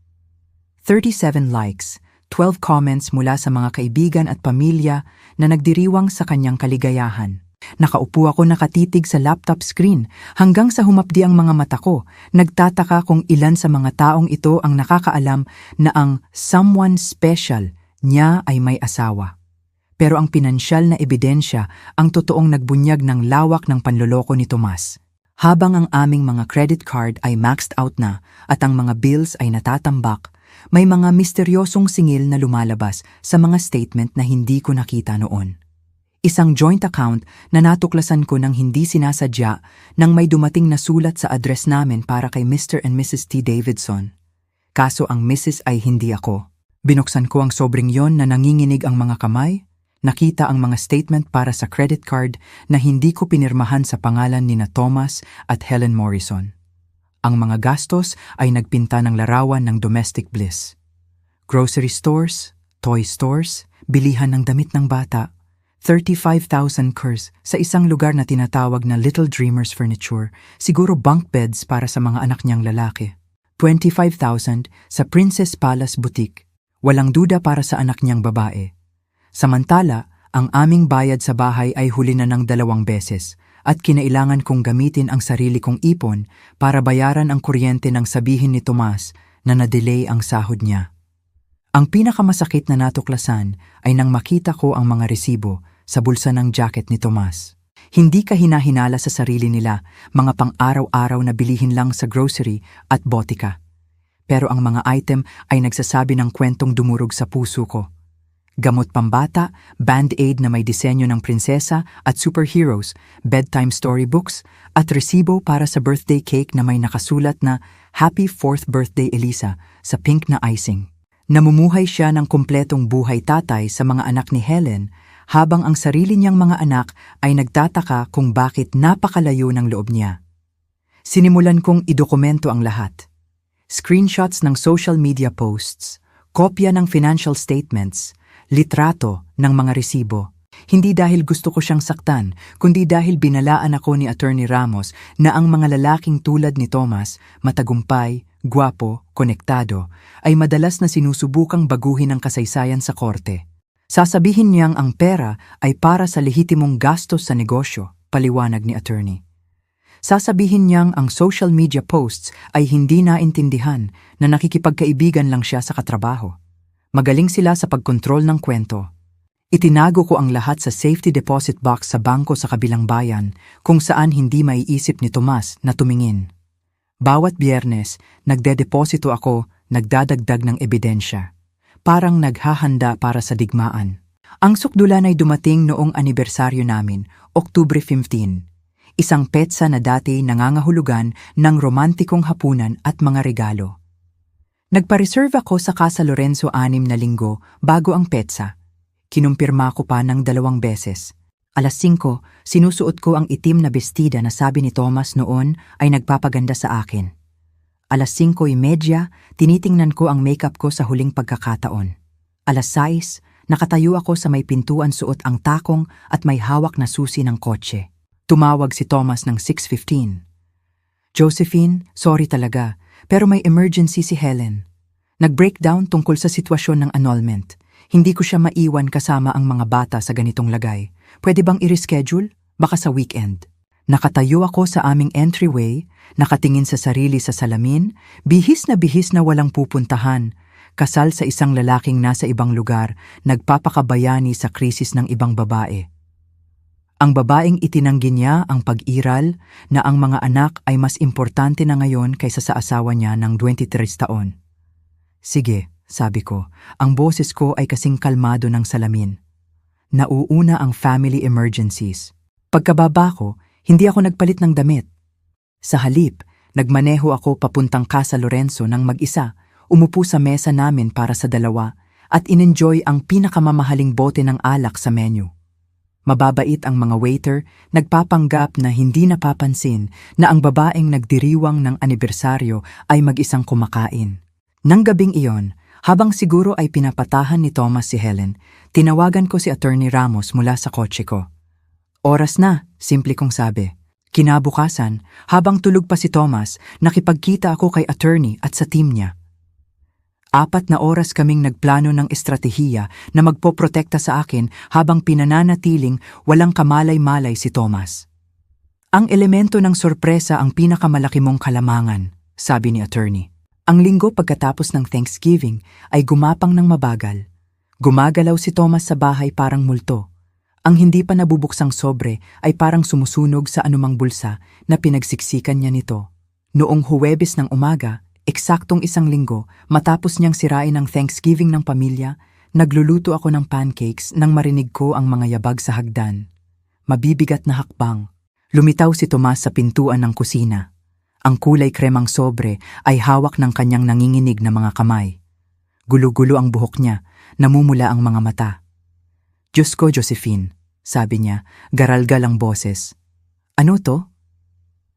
37 likes, 12 comments mula sa mga kaibigan at pamilya na nagdiriwang sa kanyang kaligayahan. Nakaupo ako nakatitig sa laptop screen hanggang sa humapdi ang mga mata ko. Nagtataka kung ilan sa mga taong ito ang nakakaalam na ang someone special niya ay may asawa. Pero ang pinansyal na ebidensya ang totoong nagbunyag ng lawak ng panloloko ni Tomas. Habang ang aming mga credit card ay maxed out na at ang mga bills ay natatambak, may mga misteryosong singil na lumalabas sa mga statement na hindi ko nakita noon. Isang joint account na natuklasan ko nang hindi sinasadya nang may dumating na sulat sa address namin para kay Mr. and Mrs. T. Davidson. Kaso ang Mrs. ay hindi ako. Binuksan ko ang sobrang yon na nanginginig ang mga kamay. Nakita ang mga statement para sa credit card na hindi ko pinirmahan sa pangalan ni na Thomas at Helen Morrison. Ang mga gastos ay nagpinta ng larawan ng domestic bliss. Grocery stores, toy stores, bilihan ng damit ng bata, 35,000 kurs sa isang lugar na tinatawag na Little Dreamers Furniture, siguro bunk beds para sa mga anak niyang lalaki. 25,000 sa Princess Palace Boutique, walang duda para sa anak niyang babae. Samantala, ang aming bayad sa bahay ay huli na ng 2 beses at kinailangan kong gamitin ang sarili kong ipon para bayaran ang kuryente nang sabihin ni Tomas na na-delay ang sahod niya. Ang pinakamasakit na natuklasan ay nang makita ko ang mga resibo sa bulsa ng jacket ni Tomas. Hindi kahinahinala sa sarili nila, mga pang-araw-araw na bilihin lang sa grocery at botika. Pero ang mga item ay nagsasabi ng kwentong dumurog sa puso ko. Gamot pambata, band-aid na may disenyo ng prinsesa at superheroes, bedtime storybooks, at resibo para sa birthday cake na may nakasulat na Happy 4th Birthday Elisa sa pink na icing. Namumuhay siya ng kumpletong buhay tatay sa mga anak ni Helen, habang ang sarili niyang mga anak ay nagtataka kung bakit napakalayo ng loob niya. Sinimulan kong idokumento ang lahat. Screenshots ng social media posts, kopya ng financial statements, litrato ng mga resibo. Hindi dahil gusto ko siyang saktan, kundi dahil binalaan ako ni Attorney Ramos na ang mga lalaking tulad ni Thomas, matagumpay, gwapo, konektado, ay madalas na sinusubukang baguhin ang kasaysayan sa korte. Sasabihin niyang ang pera ay para sa lehitimong gastos sa negosyo, paliwanag ni attorney. Sasabihin niyang ang social media posts ay hindi naintindihan na nakikipagkaibigan lang siya sa katrabaho. Magaling sila sa pagkontrol ng kwento. Itinago ko ang lahat sa safety deposit box sa bangko sa kabilang bayan kung saan hindi maiisip ni Tomas na tumingin. Bawat Biyernes, nagdedeposito ako, nagdadagdag ng ebidensya. Parang naghahanda para sa digmaan. Ang sukdulan ay dumating noong anibersaryo namin, Oktubre 15. Isang petsa na dati nangangahulugan ng romantikong hapunan at mga regalo. Nagpa-reserve ako sa Casa Lorenzo 6 na linggo bago ang petsa. Kinumpirma ko pa ng 2 beses. Alas 5, sinusuot ko ang itim na bestida na sabi ni Thomas noon ay nagpapaganda sa akin. Alas 5:30, tinitingnan ko ang makeup ko sa huling pagkakataon. Alas 6, nakatayo ako sa may pintuan suot ang takong at may hawak na susi ng kotse. Tumawag si Thomas ng 6:15. "Josephine, sorry talaga, pero may emergency si Helen. Nag-breakdown tungkol sa sitwasyon ng annulment. Hindi ko siya maiwan kasama ang mga bata sa ganitong lagay. Pwede bang i-reschedule? Baka sa weekend." Nakatayo ako sa aming entryway, nakatingin sa sarili sa salamin, bihis na walang pupuntahan, kasal sa isang lalaking nasa ibang lugar, nagpapakabayani sa krisis ng ibang babae. Ang babaeng itinanggi niya ang pag-iral na ang mga anak ay mas importante na ngayon kaysa sa asawa niya ng 23 taon. "Sige," sabi ko, ang boses ko ay kasing kalmado ng salamin. Nauuna ang family emergencies. Pagkababa ko, hindi ako nagpalit ng damit. Sa halip, nagmaneho ako papuntang Casa Lorenzo ng mag-isa, umupo sa mesa namin para sa 2 at in-enjoy ang pinakamamahaling bote ng alak sa menu. Mababait ang mga waiter, nagpapanggap na hindi napapansin na ang babaeng nagdiriwang ng anibersaryo ay mag-isang kumakain. Nang gabing iyon, Habang siguro ay pinapatahan ni Thomas si Helen, tinawagan ko si Attorney Ramos mula sa kotse ko. Oras na, simple kong sabi. Kinabukasan, habang tulog pa si Thomas, nakipagkita ako kay attorney at sa team niya. 4 na oras kaming nagplano ng estratehiya na magpoprotekta sa akin habang pinananatiling walang kamalay-malay si Thomas. Ang elemento ng sorpresa ang pinakamalaki mong kalamangan, sabi ni attorney. Ang linggo pagkatapos ng Thanksgiving ay gumapang ng mabagal. Gumagalaw si Thomas sa bahay parang multo. Ang hindi pa nabubuksang sobre ay parang sumusunog sa anumang bulsa na pinagsiksikan niya nito. Noong Huwebes ng umaga, eksaktong 1 linggo matapos niyang sirain ang Thanksgiving ng pamilya, nagluluto ako ng pancakes nang marinig ko ang mga yabag sa hagdan. Mabibigat na hakbang. Lumitaw si Tomas sa pintuan ng kusina. Ang kulay kremang sobre ay hawak ng kanyang nanginginig na mga kamay. Gulo-gulo ang buhok niya, namumula ang mga mata. Diyos ko, Josephine, sabi niya, garalgal ang boses. Ano to?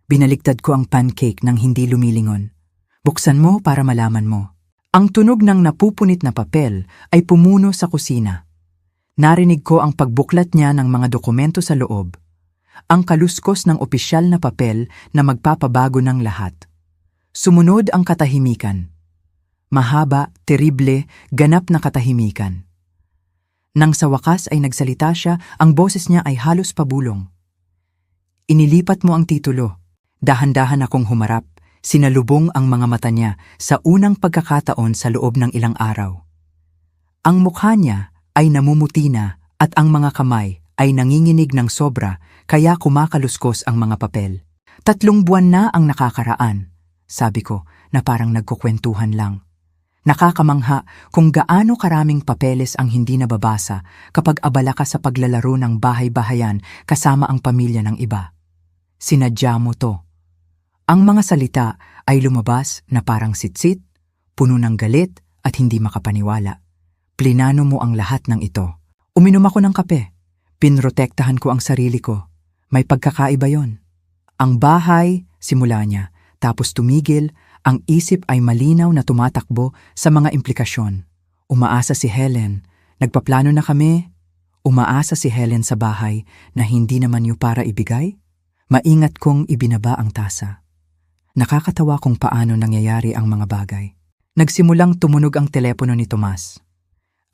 Binaligtad ko ang pancake nang hindi lumilingon. Buksan mo para malaman mo. Ang tunog ng napupunit na papel ay pumuno sa kusina. Narinig ko ang pagbuklat niya ng mga dokumento sa loob. Ang kaluskos ng opisyal na papel na magpapabago ng lahat. Sumunod ang katahimikan. Mahaba, terible, ganap na katahimikan. Nang sa wakas ay nagsalita siya, ang boses niya ay halos pabulong. Inilipat mo ang titulo. Dahan-dahan akong humarap. Sinalubong ang mga mata niya sa unang pagkakataon sa loob ng ilang araw. Ang mukha niya ay namumuti na at ang mga kamay ay nanginginig ng sobra kaya kumakaluskos ang mga papel. 3 buwan na ang nakakaraan, sabi ko na parang nagkukwentuhan lang. Nakakamangha kung gaano karaming papeles ang hindi nababasa kapag abala ka sa paglalaro ng bahay-bahayan kasama ang pamilya ng iba. Sinadya mo to. Ang mga salita ay lumabas na parang sitsit, puno ng galit at hindi makapaniwala. Plinano mo ang lahat ng ito. Uminom ako ng kape. Pinrotektahan ko ang sarili ko. May pagkakaiba yon. Ang bahay, simula niya, tapos tumigil, ang isip ay malinaw na tumatakbo sa mga implikasyon. Umaasa si Helen. Nagpaplano na kami. Umaasa si Helen sa bahay na hindi naman yung para ibigay. Maingat kong ibinaba ang tasa. Nakakatawa kung paano nangyayari ang mga bagay. Nagsimulang tumunog ang telepono ni Tomas.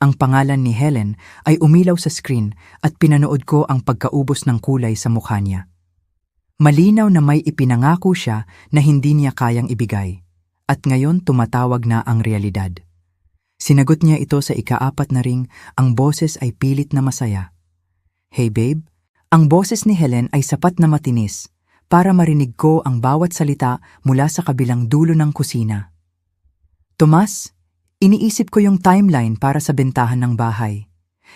Ang pangalan ni Helen ay umilaw sa screen at pinanood ko ang pagkaubos ng kulay sa mukha niya. Malinaw na may ipinangako siya na hindi niya kayang ibigay. At ngayon tumatawag na ang realidad. Sinagot niya ito sa ika-4 na ring, ang boses ay pilit na masaya. Hey babe, ang boses ni Helen ay sapat na matinis para marinig ko ang bawat salita mula sa kabilang dulo ng kusina. Tomas, iniisip ko yung timeline para sa bentahan ng bahay.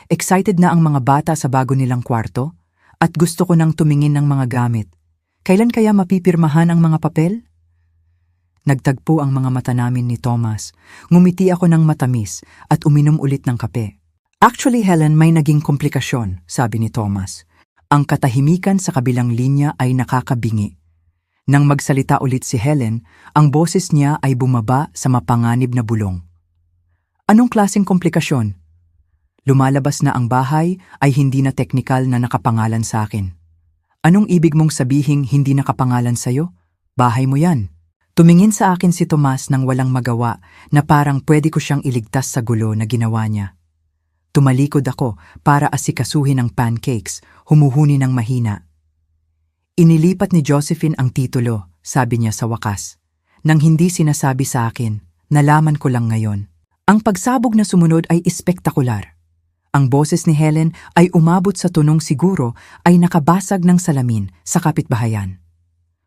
Excited na ang mga bata sa bago nilang kwarto at gusto ko nang tumingin ng mga gamit. Kailan kaya mapipirmahan ang mga papel? Nagtagpo ang mga mata namin ni Thomas. Ngumiti ako ng matamis at uminom ulit ng kape. Actually, Helen, may naging komplikasyon, sabi ni Thomas. Ang katahimikan sa kabilang linya ay nakakabingi. Nang magsalita ulit si Helen, ang boses niya ay bumaba sa mapanganib na bulong. Anong klaseng komplikasyon? Lumalabas na ang bahay ay hindi na teknikal na nakapangalan sa akin. Anong ibig mong sabihing hindi nakapangalan sa'yo? Bahay mo yan. Tumingin sa akin si Tomas nang walang magawa na parang pwede ko siyang iligtas sa gulo na ginawa niya. Tumalikod ako para asikasuhin ang pancakes, humuhuni ng mahina. Inilipat ni Josephine ang titulo, sabi niya sa wakas. Nang hindi sinasabi sa akin, nalaman ko lang ngayon. Ang pagsabog na sumunod ay espektakular. Ang boses ni Helen ay umabot sa tunong siguro ay nakabasag ng salamin sa kapitbahayan.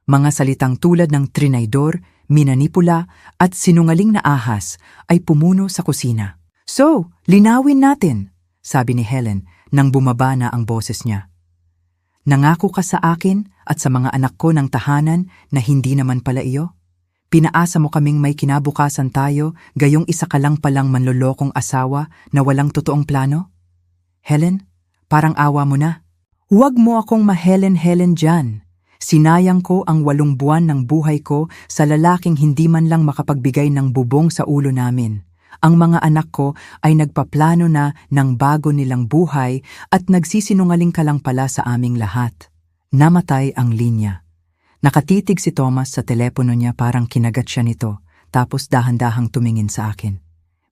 Mga salitang tulad ng trinaydor, minanipula at sinungaling na ahas ay pumuno sa kusina. So, linawin natin, sabi ni Helen nang bumaba na ang boses niya. Nangako ka sa akin at sa mga anak ko ng tahanan na hindi naman pala iyo? Pinaasa mo kaming may kinabukasan tayo gayong isa ka lang palang manlolokong asawa na walang totoong plano? Helen, parang awa mo na. Huwag mo akong ma-Helen-Helen dyan. Sinayang ko ang 8 buwan ng buhay ko sa lalaking hindi man lang makapagbigay ng bubong sa ulo namin. Ang mga anak ko ay nagpaplano na ng bago nilang buhay at nagsisinungaling ka lang pala sa aming lahat. Namatay ang linya. Nakatitig si Thomas sa telepono niya, parang kinagat siya nito, tapos dahan-dahang tumingin sa akin.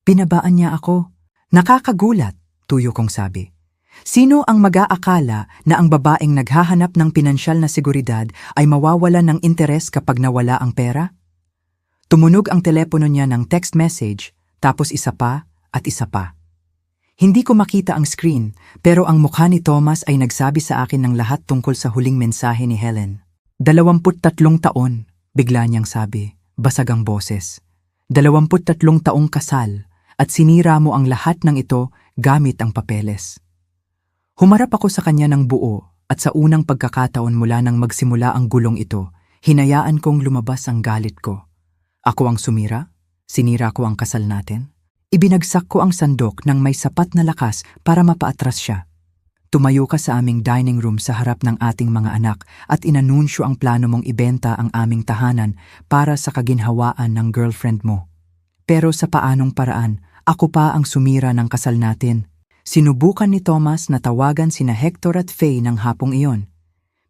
Binabaan niya ako. Nakakagulat, tuyo kong sabi. Sino ang mag-aakala na ang babaeng naghahanap ng pinansyal na seguridad ay mawawala ng interes kapag nawala ang pera? Tumunog ang telepono niya ng text message, tapos isa pa at isa pa. Hindi ko makita ang screen, pero ang mukha ni Thomas ay nagsabi sa akin ng lahat tungkol sa huling mensahe ni Helen. 23 taon, bigla niyang sabi, basag ang boses. 23 taong kasal, at sinira mo ang lahat ng ito gamit ang papeles. Humarap ako sa kanya ng buo, at sa unang pagkakataon mula nang magsimula ang gulong ito, hinayaan kong lumabas ang galit ko. Ako ang sumira? Sinira ko ang kasal natin? Ibinagsak ko ang sandok ng may sapat na lakas para mapaatras siya. Tumayo ka sa aming dining room sa harap ng ating mga anak at inanunsyo ang plano mong ibenta ang aming tahanan para sa kaginhawaan ng girlfriend mo. Pero sa paanong paraan, ako pa ang sumira ng kasal natin. Sinubukan ni Thomas na tawagan sina Hector at Faye ng hapong iyon.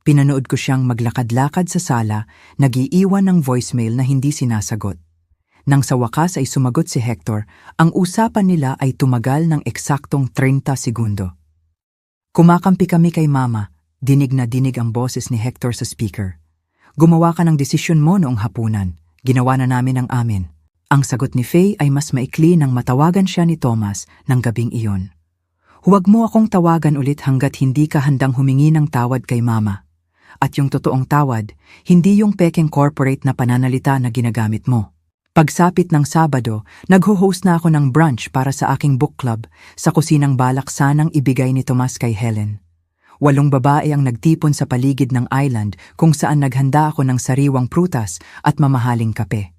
Pinanood ko siyang maglakad-lakad sa sala, nag-iiwan ng voicemail na hindi sinasagot. Nang sa wakas ay sumagot si Hector, ang usapan nila ay tumagal ng eksaktong 30 segundo. Kumakampi kami kay Mama, dinig na dinig ang boses ni Hector sa speaker. Gumawa ka ng desisyon mo noong hapunan, ginawa na namin ang amin. Ang sagot ni Faye ay mas maikli nang matawagan siya ni Thomas ng gabing iyon. Huwag mo akong tawagan ulit hanggat hindi ka handang humingi ng tawad kay Mama. At yung totoong tawad, hindi yung pekeng corporate na pananalita na ginagamit mo. Pagsapit ng Sabado, nagho-host na ako ng brunch para sa aking book club sa kusinang balak sanang ibigay ni Tomas kay Helen. 8 babae ang nagtipon sa paligid ng island kung saan naghanda ako ng sariwang prutas at mamahaling kape.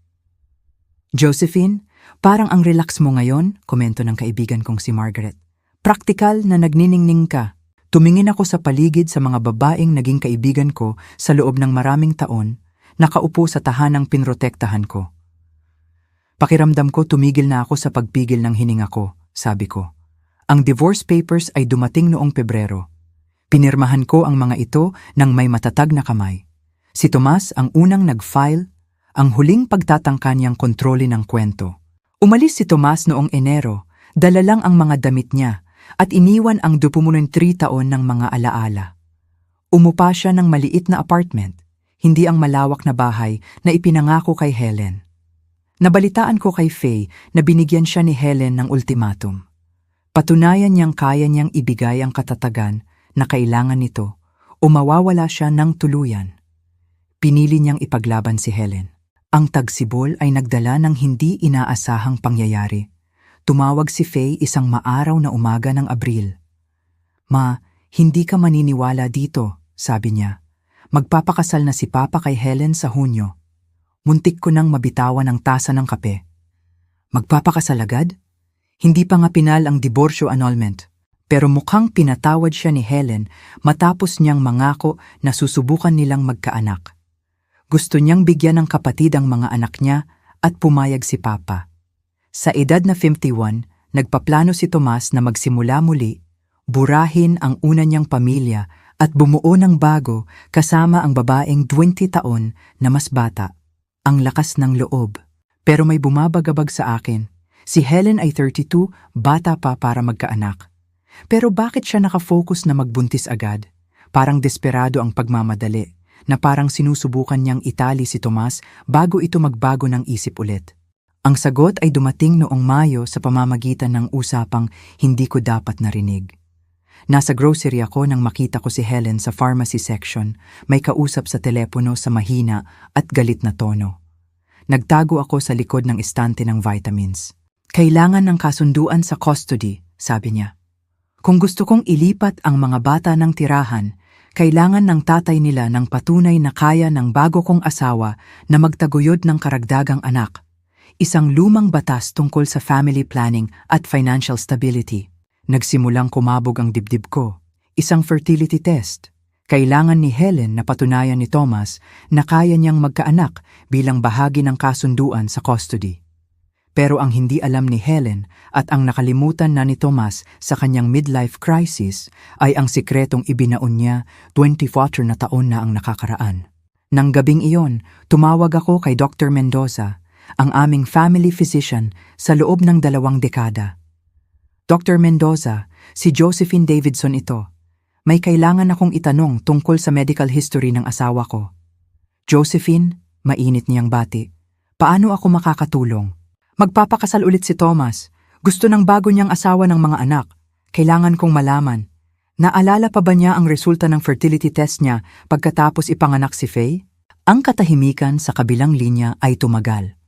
Josephine, parang ang relax mo ngayon, komento ng kaibigan kong si Margaret. Praktikal na nagniningning ka. Tumingin ako sa paligid sa mga babaeng naging kaibigan ko sa loob ng maraming taon, nakaupo sa tahanang pinrotektahan ko. Pakiramdam ko tumigil na ako sa pagpigil ng hininga ko, sabi ko. Ang divorce papers ay dumating noong Pebrero. Pinirmahan ko ang mga ito ng may matatag na kamay. Si Tomas ang unang nag-file, ang huling pagtatangka niyang kontrolin ng kwento. Umalis si Tomas noong Enero, dala lang ang mga damit niya, at iniwan ang 23 taon ng mga alaala. Umupa siya ng maliit na apartment, hindi ang malawak na bahay na ipinangako kay Helen. Nabalitaan ko kay Faye na binigyan siya ni Helen ng ultimatum. Patunayan niyang kaya niyang ibigay ang katatagan na kailangan nito o mawawala siya ng tuluyan. Pinili niyang ipaglaban si Helen. Ang tagsibol ay nagdala ng hindi inaasahang pangyayari. Tumawag si Faye isang maaraw na umaga ng Abril. Ma, hindi ka maniniwala dito, sabi niya. Magpapakasal na si Papa kay Helen sa Hunyo. Muntik ko nang mabitawan ang tasa ng kape. Magpapakasal agad? Hindi pa nga pinal ang diborsyo annulment. Pero mukhang pinatawad siya ni Helen matapos niyang mangako na susubukan nilang magkaanak. Gusto niyang bigyan ng kapatid ang mga anak niya at pumayag si Papa. Sa edad na 51, nagpaplano si Tomas na magsimula muli, burahin ang una niyang pamilya at bumuo ng bago kasama ang babaeng 20 taon na mas bata. Ang lakas ng loob. Pero may bumabagabag sa akin. Si Helen ay 32, bata pa para magkaanak. Pero bakit siya nakafocus na magbuntis agad? Parang desperado ang pagmamadali, na parang sinusubukan niyang itali si Tomas bago ito magbago ng isip ulit. Ang sagot ay dumating noong Mayo sa pamamagitan ng usapang hindi ko dapat narinig. Nasa grocery ako nang makita ko si Helen sa pharmacy section, may kausap sa telepono sa mahina at galit na tono. Nagtago ako sa likod ng estante ng vitamins. Kailangan ng kasunduan sa custody, sabi niya. Kung gusto kong ilipat ang mga bata ng tirahan, kailangan ng tatay nila ng patunay na kaya ng bago kong asawa na magtaguyod ng karagdagang anak. Isang lumang batas tungkol sa family planning at financial stability. Nagsimulang kumabog ang dibdib ko. Isang fertility test. Kailangan ni Helen na patunayan ni Thomas na kaya niyang magkaanak bilang bahagi ng kasunduan sa custody. Pero ang hindi alam ni Helen at ang nakalimutan na ni Tomas sa kanyang midlife crisis ay ang sikretong ibinaon niya 24 na taon na ang nakakaraan. Nang gabing iyon, tumawag ako kay Dr. Mendoza, ang aming family physician sa loob ng 2 dekada. Dr. Mendoza, si Josephine Davidson ito. May kailangan akong itanong tungkol sa medical history ng asawa ko. Josephine, mainit niyang bati. Paano ako makakatulong? Magpapakasal ulit si Thomas. Gusto ng bago niyang asawa ng mga anak. Kailangan kong malaman. Naalala pa ba niya ang resulta ng fertility test niya pagkatapos ipanganak si Faye? Ang katahimikan sa kabilang linya ay tumagal.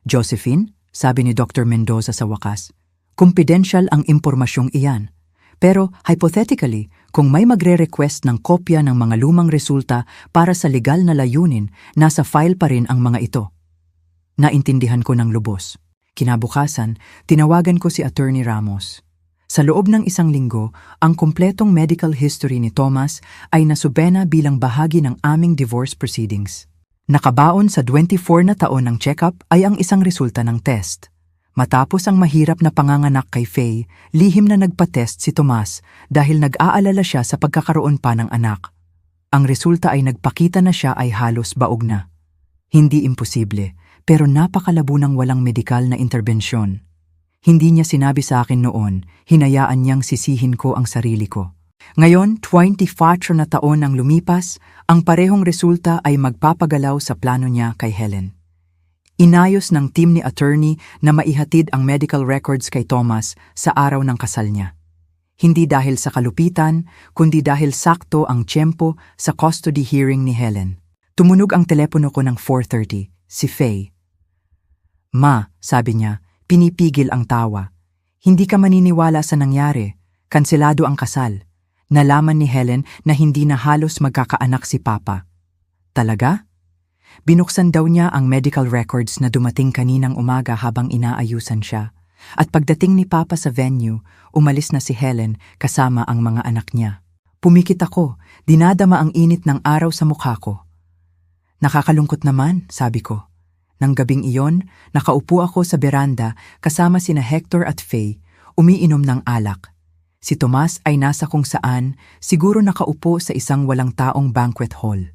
Josephine, sabi ni Dr. Mendoza sa wakas, confidential ang impormasyong iyan. Pero hypothetically, kung may magre-request ng kopya ng mga lumang resulta para sa legal na layunin, nasa file pa rin ang mga ito. Naintindihan ko ng lubos. Kinabukasan, tinawagan ko si Attorney Ramos. Sa loob ng 1 linggo, ang kumpletong medical history ni Thomas ay nasubena bilang bahagi ng aming divorce proceedings. Nakabaon sa 24 na taon ng check-up ay ang isang resulta ng test. Matapos ang mahirap na panganganak kay Faye, lihim na nagpa-test si Tomas dahil nag-aalala siya sa pagkakaroon pa ng anak. Ang resulta ay nagpakita na siya ay halos baog na. Hindi imposible, pero napakalabo ng walang medikal na interbensyon. Hindi niya sinabi sa akin noon, hinayaan niyang sisihin ko ang sarili ko. Ngayon, 24 na taon ang lumipas, ang parehong resulta ay magpapagalaw sa plano niya kay Helen. Inayos ng team ni attorney na maihatid ang medical records kay Thomas sa araw ng kasal niya. Hindi dahil sa kalupitan, kundi dahil sakto ang tiyempo sa custody hearing ni Helen. Tumunog ang telepono ko ng 4:30, si Faye. Ma, sabi niya, pinipigil ang tawa. Hindi ka maniniwala sa nangyari. Kanselado ang kasal. Nalaman ni Helen na hindi na halos magkakaanak si Papa. Talaga? Binuksan daw niya ang medical records na dumating kaninang umaga habang inaayusan siya. At pagdating ni Papa sa venue, umalis na si Helen kasama ang mga anak niya. Pumikit ako, dinadama ang init ng araw sa mukha ko. Nakakalungkot naman, sabi ko. Nang gabing iyon, nakaupo ako sa beranda kasama sina Hector at Faye, umiinom ng alak. Si Tomas ay nasa kung saan, siguro nakaupo sa isang walang taong banquet hall.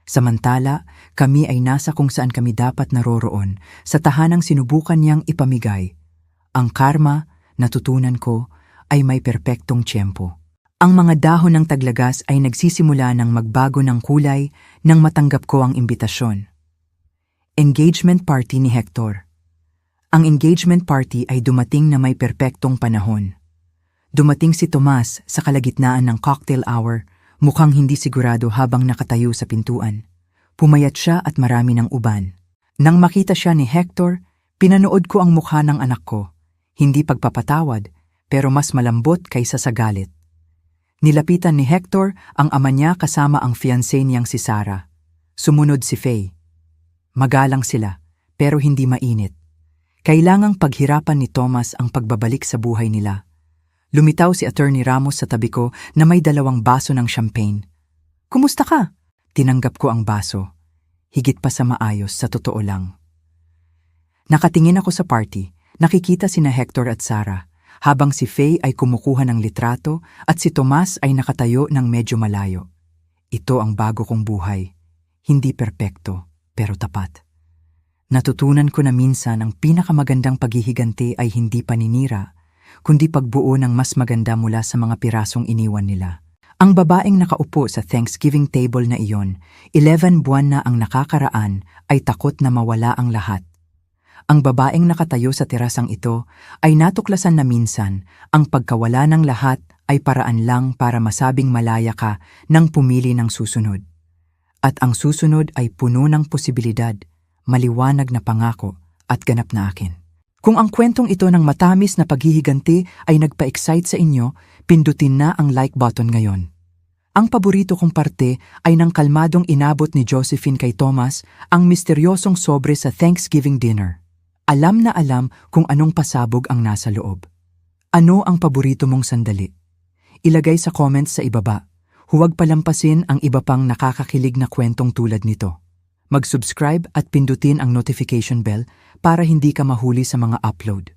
Samantala, kami ay nasa kung saan kami dapat naroroon, sa tahanang sinubukan niyang ipamigay. Ang karma, natutunan ko, ay may perpektong tiyempo. Ang mga dahon ng taglagas ay nagsisimula ng magbago ng kulay nang matanggap ko ang imbitasyon. Engagement party ni Hector. Ang engagement party ay dumating na may perpektong panahon. Dumating si Tomas sa kalagitnaan ng cocktail hour, mukhang hindi sigurado habang nakatayo sa pintuan. Pumayat siya at marami ng uban. Nang makita siya ni Hector, pinanood ko ang mukha ng anak ko. Hindi pagpapatawad, pero mas malambot kaysa sa galit. Nilapitan ni Hector ang ama niya kasama ang fiancé niyang si Sarah. Sumunod si Faye. Magalang sila, pero hindi mainit. Kailangang paghirapan ni Thomas ang pagbabalik sa buhay nila. Lumitaw si Attorney Ramos sa tabi ko na may 2 baso ng champagne. Kumusta ka? Tinanggap ko ang baso. Higit pa sa maayos, sa totoo lang. Nakatingin ako sa party, nakikita sina Hector at Sarah, habang si Faye ay kumukuha ng litrato at si Tomas ay nakatayo ng medyo malayo. Ito ang bago kong buhay. Hindi perpekto, pero tapat. Natutunan ko na minsan ang pinakamagandang paghihiganti ay hindi paninira, kundi pagbuo ng mas maganda mula sa mga pirasong iniwan nila. Ang babaeng nakaupo sa Thanksgiving table na iyon, 11 buwan na ang nakakaraan, ay takot na mawala ang lahat. Ang babaeng nakatayo sa terasang ito ay natuklasan na minsan ang pagkawala ng lahat ay paraan lang para masabing malaya ka nang pumili ng susunod. At ang susunod ay puno ng posibilidad, maliwanag na pangako at ganap na akin. Kung ang kwentong ito ng matamis na paghihiganti ay nagpa-excite sa inyo, pindutin na ang like button ngayon. Ang paborito kong parte ay nang kalmadong inabot ni Josephine kay Thomas ang misteryosong sobre sa Thanksgiving dinner. Alam na alam kung anong pasabog ang nasa loob. Ano ang paborito mong sandali? Ilagay sa comments sa ibaba. Huwag palampasin ang iba pang nakakakilig na kwentong tulad nito. Mag-subscribe at pindutin ang notification bell para hindi ka mahuli sa mga upload.